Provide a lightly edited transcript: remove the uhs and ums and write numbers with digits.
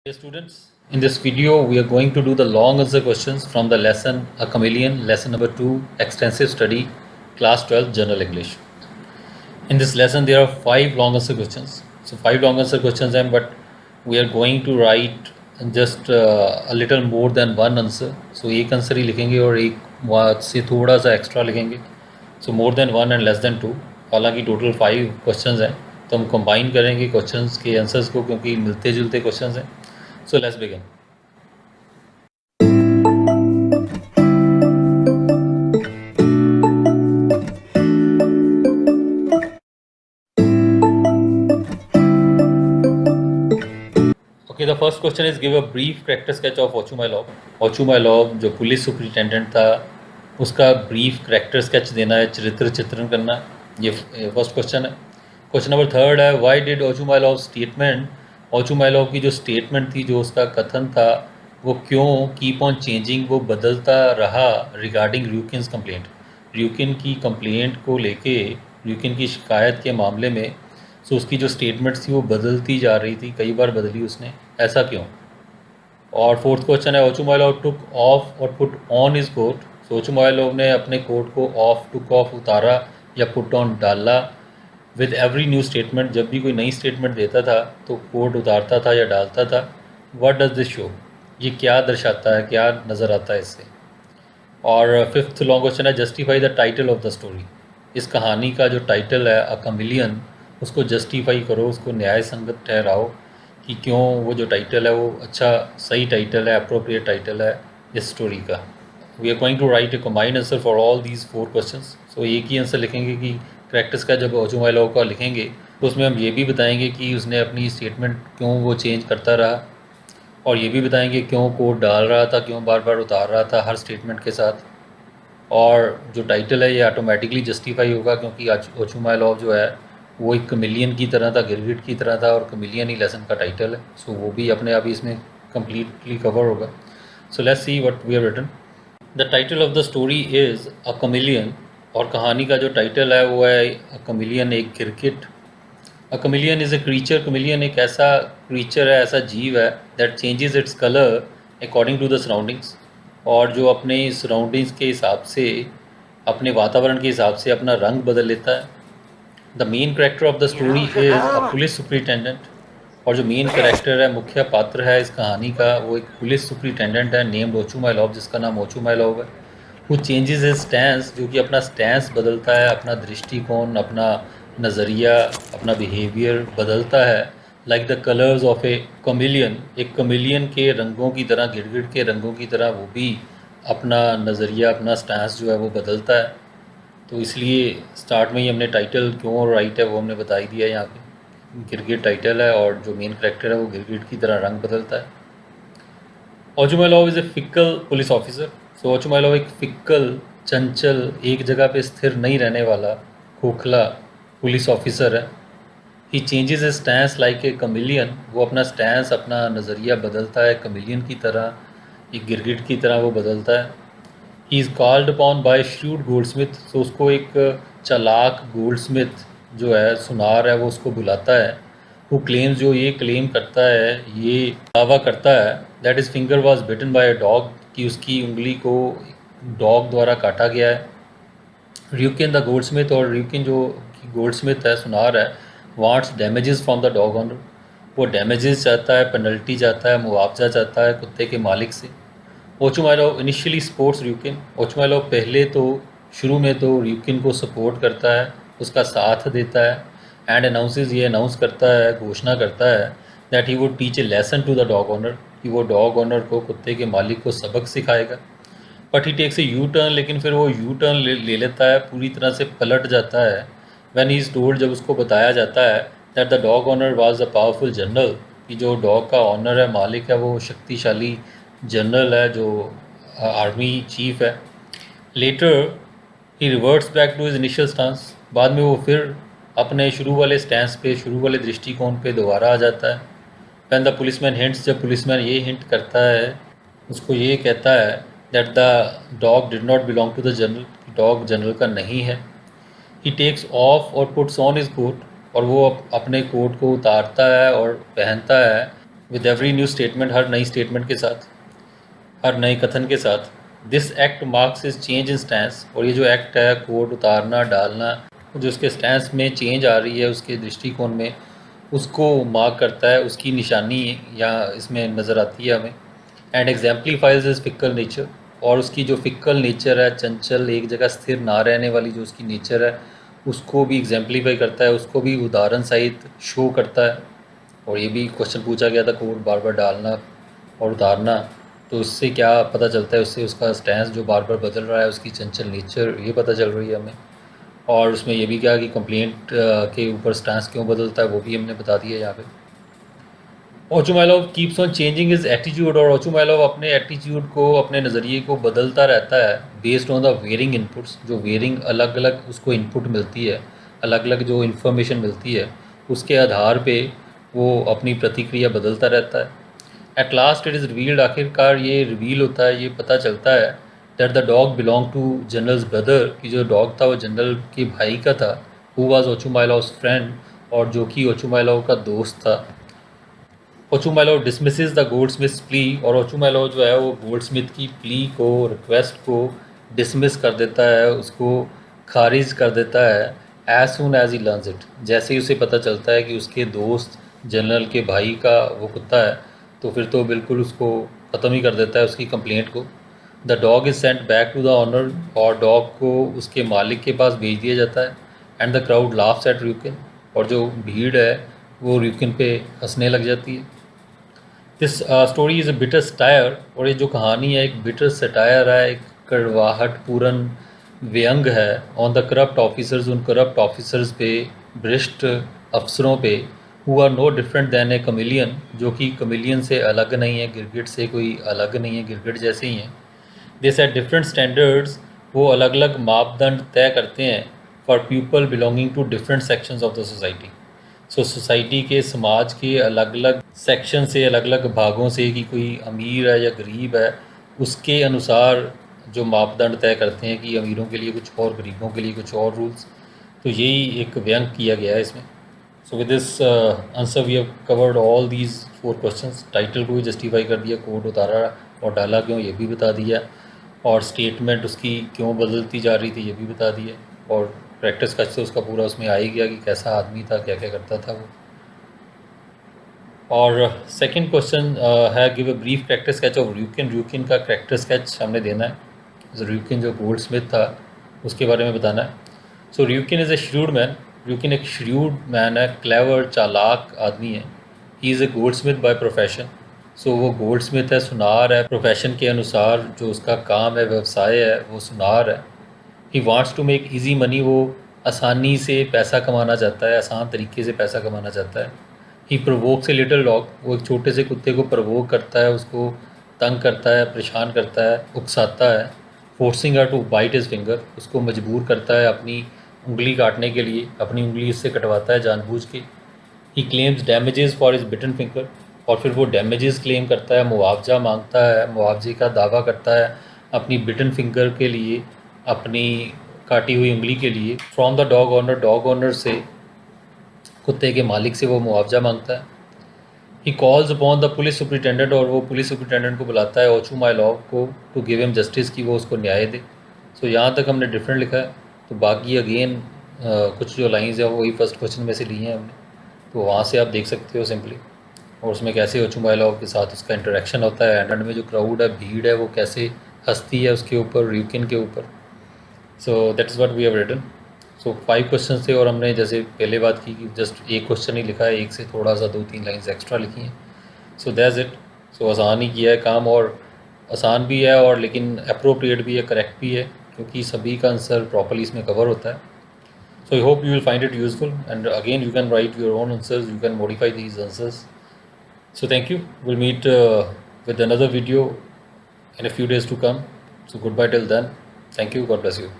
Dear students, in this video we are going to do the long answer questions from the lesson A Chameleon, lesson number 2, extensive study, class 12, general English. In this lesson there are 5 long answer questions. So 5 long answer questions हैं, but we are going to write just a little more than one answer. So एक answer ही लिखेंगे और एक वहाँ से थोड़ा सा extra लिखेंगे. So more than one and less than two. हालांकि टोटल 5 क्वेश्चंस हैं, तो हम कंबाइन करेंगे क्वेश्चंस के आंसर्स को क्योंकि मिलते जुलते क्वेश्चंस हैं. So let's begin. Okay, the first question is give a brief character sketch of Ochumai Log जो पुलिस सुपरिटेंडेंट था उसका ब्रीफ करेक्टर स्केच देना है, चरित्र चित्रण करना. ये फर्स्ट क्वेश्चन है. क्वेश्चन नंबर 3 है व्हाई डिड ओचुमाइलॉव स्टेटमेंट, ओचुमाइलॉव की जो स्टेटमेंट थी, जो उसका कथन था, वो क्यों कीप ऑन चेंजिंग, वो बदलता रहा रिगार्डिंग र्यूकिन्स कंप्लेंट, र्यूकिन की कंप्लेंट को लेके, र्यूकिन की शिकायत के मामले में. सो उसकी जो स्टेटमेंट थी वो बदलती जा रही थी, कई बार बदली उसने, ऐसा क्यों. और फोर्थ क्वेश्चन है ओचुमाइलॉव टुक ऑफ और पुट ऑन हिज कोट. सो ओचुमाइलॉव ने अपने कोट को ऑफ, टुक ऑफ उतारा या पुट ऑन डाला. विद एवरी न्यू स्टेटमेंट, जब भी कोई नई स्टेटमेंट देता था तो कोट उतारता था या डालता था. व्हाट डज दिस शो, ये क्या दर्शाता है, क्या नज़र आता है इससे. और फिफ्थ लॉन्ग क्वेश्चन है justify the title of the story. इस कहानी का जो टाइटल है अ कमिलियन, उसको जस्टिफाई करो, उसको न्याय संगत ठहराओ कि क्यों वो जो टाइटल है वो अच्छा सही टाइटल है, अप्रोप्रिएट टाइटल है इस स्टोरी का. We are going to write a combined answer for all these 4 questions. So एक ही आंसर लिखेंगे कि करेक्टर्स का जब ओचुमाइलॉव का लिखेंगे तो उसमें हम ये भी बताएंगे कि उसने अपनी स्टेटमेंट क्यों वो चेंज करता रहा, और ये भी बताएंगे क्यों कोड डाल रहा था, क्यों बार बार उतार रहा था हर स्टेटमेंट के साथ. और जो टाइटल है ये ऑटोमेटिकली जस्टिफाई होगा क्योंकि ओचुमाइलॉव जो है वो एक कमिलियन की तरह था, गिरगिट की तरह था, और कमिलियन ही लेसन का टाइटल है. सो वो भी अपने आप ही इसमें कम्प्लीटली कवर होगा. So let's see what we have written. The title of the story is a chameleon, और कहानी का जो टाइटल है वो है अ कमिलियन, एक गिरगिट. A chameleon is a creature, chameleon एक ऐसा क्रीचर है, ऐसा जीव है that changes its colour according to the surroundings, और जो अपने सराउंडिंग्स के हिसाब से, अपने वातावरण के हिसाब से अपना रंग बदल लेता है. The main character of the story is a police superintendent, और जो मेन करेक्टर है, मुख्य पात्र है इस कहानी का, वो एक पुलिस सुपरिटेंडेंट है नेम्ड ओचुमाइलॉव, जिसका नाम ओचुमाइलॉव है. हु चेंजेस हिज स्टैंस, जो कि अपना स्टैंस बदलता है, अपना दृष्टिकोण, अपना नज़रिया, अपना बिहेवियर बदलता है. Like the colours of A chameleon, एक कमिलियन के रंगों की तरह, गिरगिट के रंगों की तरह वो भी अपना नज़रिया, अपना स्टैंस जो है वो बदलता है. तो इसलिए स्टार्ट में ही हमने टाइटल क्यों राइट है वो हमने बता ही दिया. यहाँ पे गिरगिट टाइटल है और जो मेन करेक्टर है वो गिरगिट की तरह रंग बदलता है. Ochumelov is a fickle police officer. So Ochumelov एक फिक्कल, चंचल, एक जगह पे स्थिर नहीं रहने वाला, खोखला पुलिस ऑफिसर है. He changes a stance like a chameleon, वो अपना स्टैंस, अपना नज़रिया बदलता है कमिलियन की तरह, एक गिरगिट की तरह वो बदलता है. He is called upon by shrewd goldsmith, so उसको एक चालाक गोल्डस्मिथ जो है, सुनार है, वो उसको बुलाता है. हु क्लेम्स, जो ये क्लेम करता है, ये दावा करता है, that is finger was bitten by a dog, कि उसकी उंगली को डॉग द्वारा काटा गया है. र्यूकिन द गोल्डस्मिथ, और र्यूकिन जो गोल्डस्मिथ है, सुनार है, wants damages from the dog owner, वो डैमेजेस चाहता है, पेनल्टी चाहता है, मुआवजा चाहता है कुत्ते के मालिक से. ओचुमाइलॉव इनिशियली सपोर्ट्स र्यूकिन, ओचुमाइलॉव पहले तो, शुरू में तो र्यूकिन को सपोर्ट करता है, उसका साथ देता है. एंड अनाउंसेस, ये अनाउंस करता है, घोषणा करता है, that he would teach a lesson to the dog owner, कि वो डॉग ओनर को, कुत्ते के मालिक को सबक सिखाएगा. But he takes a U turn, लेकिन फिर वो यू टर्न ले लेता है, पूरी तरह से पलट जाता है. व्हेन ही इज़ टोल्ड, जब उसको बताया जाता है, that the dog owner was a powerful general, कि जो डॉग का ऑनर है, मालिक है, वो शक्तिशाली जनरल है, जो आर्मी चीफ है. Later he reverts back to his initial stance, बाद में वो फिर अपने शुरू वाले स्टैंस पे, शुरू वाले दृष्टिकोण पे दोबारा आ जाता है. वैन द पुलिसमैन हिंट्स, जब पुलिसमैन ये हिंट करता है, उसको ये कहता है, that the dog did not belong to the general, dog general का नहीं है. ही टेक्स ऑफ और पुट्स ऑन हिज कोट, और वो अपने कोट को उतारता है और पहनता है. विद एवरी न्यू स्टेटमेंट, हर नई स्टेटमेंट के साथ, हर नए कथन के साथ, this act marks is change in stance, और ये जो एक्ट है कोड उतारना डालना, जो उसके स्टैंस में चेंज आ रही है उसके दृष्टिकोण में, उसको मार्क करता है, उसकी निशानी यहाँ इसमें नज़र आती है हमें। एंड एग्जाम्पलीफाइज इज फिक्कल नेचर, और उसकी जो फिक्कल नेचर है, चंचल एक जगह स्थिर ना रहने वाली जो उसकी नेचर है, उसको भी एग्जाम्पलीफाई करता है, उसको भी उदाहरण सहित शो करता है। और ये भी क्वेश्चन पूछा गया था, कोड बार बार डालना और उतारना, तो उससे क्या पता चलता है, उससे उसका स्टैंस जो बार बार बदल रहा है, उसकी चंचल नेचर ये पता चल रही है हमें। और उसमें ये भी क्या कि कंप्लेंट के ऊपर स्टैंस क्यों बदलता है वो भी हमने बता दिया यहाँ पे। Ochumelov keeps on changing his attitude, और ओचुमाइलोव अपने एटीट्यूड को, अपने नज़रिए को बदलता रहता है based on the varying inputs, जो वेरिंग अलग अलग उसको इनपुट मिलती है, अलग अलग जो इन्फॉर्मेशन मिलती है, उसके आधार पे वो अपनी प्रतिक्रिया बदलता रहता है। At last it is revealed, आखिरकार ये रिवील होता है, ये पता चलता है that the dog belong to general's brother, कि जो डॉग था वो जनरल के भाई का था, हु वाज ओचुमाइलोव्स फ्रेंड, और जो कि ओचुमाइलोव का दोस्त था। ओचुमाइलोव डिसमिसेस द गोल्डस्मिथ्स प्ली, और ओचुमाइलोव जो है वो गोल्डस्मिथ की प्ली को, रिक्वेस्ट को डिसमिस कर देता है, उसको खारिज कर देता है as soon as he learns it, जैसे ही उसे पता चलता है कि उसके दोस्त जनरल के भाई का वो कुत्ता है, तो फिर तो बिल्कुल उसको ख़त्म ही कर देता है उसकी कंप्लेंट को। The dog is sent back to the owner, और डॉग को उसके मालिक के पास भेज दिया जाता है। And the crowd laughs at Khryukin, और जो भीड़ है वो र्यूकिन पे हंसने लग जाती है। This story is a bitter satire, और ये जो कहानी है एक बिटर सटायर है, एक कड़वाहट पूर्ण व्यंग है ऑन द करप्ट ऑफिसर्स, उन करप्ट ऑफिसर्स पे, भ्रष्ट अफसरों पे, who are no different than a chameleon, जो कि कमिलियन से अलग नहीं है, गिरगिट से कोई अलग नहीं है, गिरगिट जैसे ही हैं। दे सेट डिफरेंट स्टैंडर्ड्स, वो अलग अलग मापदंड तय करते हैं for people belonging to different sections of the society. So society के, समाज के अलग अलग सेक्शन से, अलग अलग भागों से, कि कोई अमीर है या गरीब है, उसके अनुसार जो मापदंड तय करते हैं कि अमीरों के लिए कुछ और, गरीबों के लिए कुछ और रूल्स। तो यही एक व्यंग किया गया है इसमें। So with this answer we have covered all these 4 questions. Title को भी जस्टिफाई कर दिया, कोड उतारा और डाला क्यों ये भी बता दिया, और स्टेटमेंट उसकी क्यों बदलती जा रही थी ये भी बता दिया, और प्रैक्टिस का से उसका पूरा उसमें आ ही गया कि कैसा आदमी था, क्या क्या करता था वो। और सेकंड क्वेश्चन है give a brief character sketch of Khryukin. Khryukin का कैरेक्टर स्केच हमने देना है। र्यूकिन जो गोल्डस्मिथ था उसके बारे में बताना है। So Khryukin is a shrewd man, Khryukin एक श्रूड मैन है, क्लेवर चालाक आदमी है। He is a goldsmith by profession, so वो गोल्डस्मिथ है, सुनार है, प्रोफेशन के अनुसार जो उसका काम है, व्यवसाय है, वो सुनार है। He wants to make easy money, वो आसानी से पैसा कमाना चाहता है, आसान तरीके से पैसा कमाना चाहता है। ही प्रोवोक्स ए लिटिल डॉग, वो एक छोटे से कुत्ते को प्रोवोक करता है, उसको तंग करता है, परेशान करता है, उकसाता है। Forcing her to bite his finger, उसको मजबूर करता है अपनी उंगली काटने के लिए, अपनी उंगली इससे कटवाता है जानबूझ के। He claims damages for his bitten finger, और फिर वो डैमेजेस क्लेम करता है, मुआवजा मांगता है, मुआवजे का दावा करता है अपनी बिटन फिंगर के लिए, अपनी काटी हुई उंगली के लिए। From the dog owner, dog owner से, कुत्ते के मालिक से वो मुआवजा मांगता है। He calls upon the police superintendent, और वो पुलिस सुपरिटेंडेंट को बुलाता है ओचुमाइलोव को, टू गिव हिम जस्टिस, की वो उसको न्याय दे। सो यहाँ तक हमने डिफरेंट लिखा है, तो बाकी अगेन कुछ जो लाइंस है वही फर्स्ट क्वेश्चन में से ली हैं हमने, तो वहाँ से आप देख सकते हो सिंपली। और उसमें कैसे ओचुमाइलोव के साथ उसका इंटरेक्शन होता है, एंड में जो क्राउड है, भीड़ है, वो कैसे हंसती है उसके ऊपर, र्यूकिन के ऊपर। So that is what we have written. So 5 question थे, और हमने जैसे पहले बात की कि जस्ट एक क्वेश्चन ही लिखा है, एक से थोड़ा सा 2-3 लाइन्स एक्स्ट्रा लिखी हैं। So that's it. सो आसान ही किया है काम, और आसान भी है, और लेकिन अप्रोप्रिएट भी है, करेक्ट भी है, क्योंकि सभी का आंसर प्रॉपर्ली इसमें कवर होता है। So I hope you will find it useful, and again you can write your own answers, you can modify these answers. So thank you. We'll meet with another video in a few days to come. So goodbye till then. Thank you. God bless you.